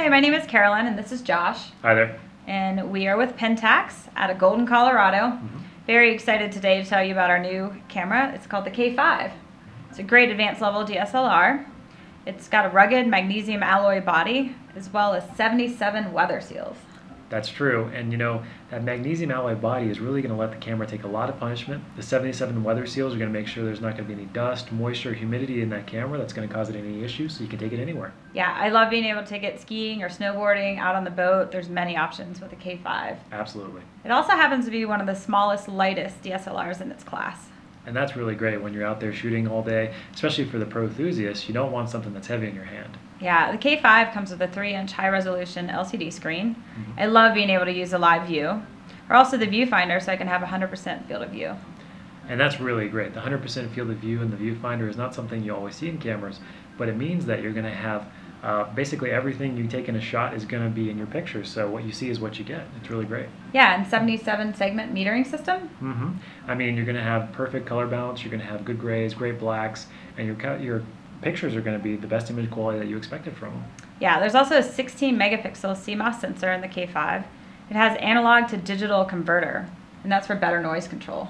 Hi, my name is Carolyn and this is Josh. Hi there. And we are with PENTAX out of Golden, Colorado. Very excited today to tell you about our new camera. It's called the K-5. It's a great advanced level DSLR. It's got a rugged magnesium alloy body as well as 77 weather seals. That's true, and you know, that magnesium alloy body is really going to let the camera take a lot of punishment. The 77 weather seals are going to make sure there's not going to be any dust, moisture, humidity in that camera that's going to cause it any issues, so you can take it anywhere. Yeah, I love being able to take it skiing or snowboarding, out on the boat. There's many options with the K-5. Absolutely. It also happens to be one of the smallest, lightest DSLRs in its class. And that's really great when you're out there shooting all day, especially for the pro enthusiast. You don't want something that's heavy in your hand. Yeah, the K-5 comes with a 3-inch high-resolution LCD screen. I love being able to use a live view, or also the viewfinder, so I can have 100% field of view. And that's really great. The 100% field of view and the viewfinder is not something you always see in cameras, but it means that you're going to have basically everything you take in a shot is going to be in your picture. So what you see is what you get. It's really great. Yeah, and 77 segment metering system. I mean, you're going to have perfect color balance. You're going to have good grays, great blacks, and your pictures are going to be the best image quality that you expected from them. Yeah, there's also a 16 megapixel CMOS sensor in the K-5. It has analog to digital converter, and that's for better noise control.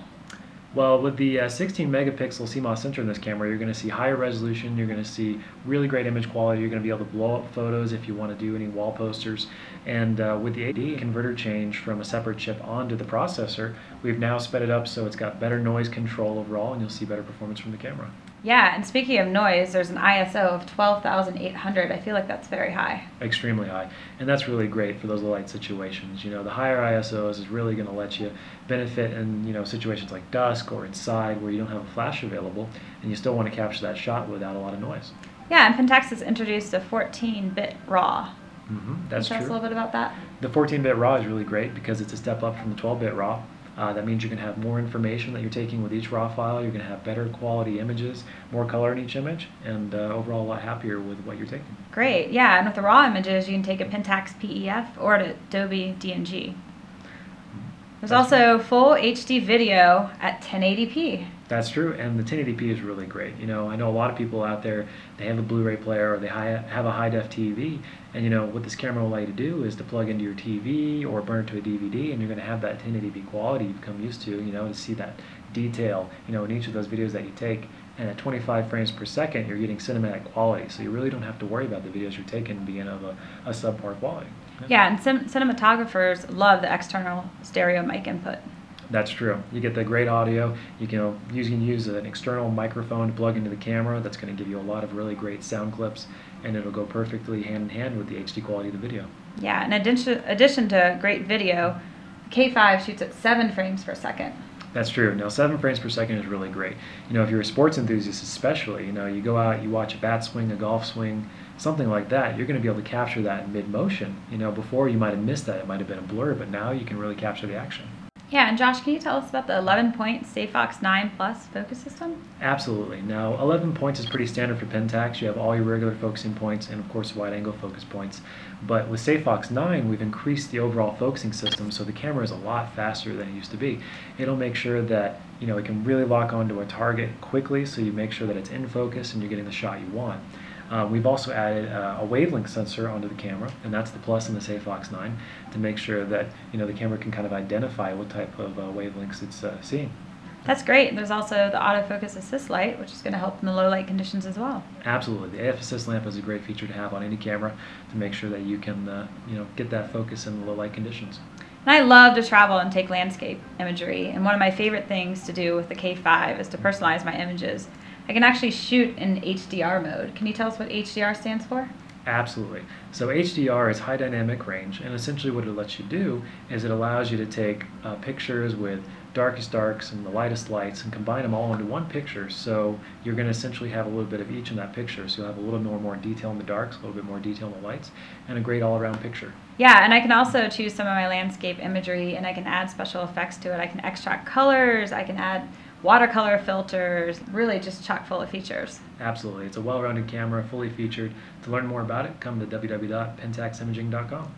Well, with the 16 megapixel CMOS sensor in this camera, you're going to see higher resolution, you're going to see really great image quality, you're going to be able to blow up photos if you want to do any wall posters. And with the AD converter change from a separate chip onto the processor, we've now sped it up so it's got better noise control overall, and you'll see better performance from the camera. Yeah, and speaking of noise, there's an ISO of 12,800. I feel like that's very high. Extremely high, and that's really great for those light situations. You know, the higher ISOs is really going to let you benefit in, you know, situations like dusk or inside where you don't have a flash available, and you still want to capture that shot without a lot of noise. Yeah, and PENTAX has introduced a 14-bit RAW. That's Can you tell us a little bit about that? The 14-bit RAW is really great because it's a step up from the 12-bit RAW. That means you can have more information that you're taking with each RAW file. You're going to have better quality images, more color in each image, and overall a lot happier with what you're taking. Great, yeah, and with the RAW images, you can take a PENTAX PEF or an Adobe DNG. There's also full HD video at 1080p. That's true, and the 1080p is really great. You know, I know a lot of people out there, they have a Blu-ray player or they have a high-def TV, and you know, what this camera will allow you to do is to plug into your TV or burn it to a DVD, and you're going to have that 1080p quality you've become used to, you know, to see that detail, you know, in each of those videos that you take. And at 25 frames per second, you're getting cinematic quality, so you really don't have to worry about the videos you're taking being of a subpar quality. Yeah, and cinematographers love the external stereo mic input. That's true. You get the great audio. You can use an external microphone to plug into the camera. That's going to give you a lot of really great sound clips, and it'll go perfectly hand in hand with the HD quality of the video. Yeah, in addition to great video, the K-5 shoots at 7 frames per second. That's true. Now, 7 frames per second is really great. You know, if you're a sports enthusiast especially, you know, you go out, you watch a bat swing, a golf swing, something like that, you're going to be able to capture that in mid-motion. You know, before you might have missed that. It might have been a blur, but now you can really capture the action. Yeah, and Josh, can you tell us about the 11-point SafeFox 9 Plus focus system? Absolutely. Now, 11 points is pretty standard for PENTAX. You have all your regular focusing points and, of course, wide-angle focus points. But with SafeFox 9, we've increased the overall focusing system, so the camera is a lot faster than it used to be. It'll make sure that, you know, it can really lock onto a target quickly, so you make sure that it's in focus and you're getting the shot you want. We've also added a wavelength sensor onto the camera, and that's the plus in the SafeFox 9, to make sure that, you know, the camera can kind of identify what type of wavelengths it's seeing. That's great. There's also the autofocus assist light, which is going to help in the low light conditions as well. Absolutely. The AF assist lamp is a great feature to have on any camera to make sure that you can, you know, get that focus in the low light conditions. And I love to travel and take landscape imagery, and one of my favorite things to do with the K-5 is to personalize my images. I can actually shoot in HDR mode. Can you tell us what HDR stands for? Absolutely. So HDR is high dynamic range, and essentially what it lets you do is it allows you to take pictures with darkest darks and the lightest lights and combine them all into one picture. So you're going to essentially have a little bit of each in that picture. So you'll have a little more detail in the darks, a little bit more detail in the lights, and a great all-around picture. Yeah, and I can also choose some of my landscape imagery, and I can add special effects to it. I can extract colors, I can add watercolor filters, really just chock full of features. Absolutely. It's a well-rounded camera, fully featured. To learn more about it, come to www.pentaximaging.com.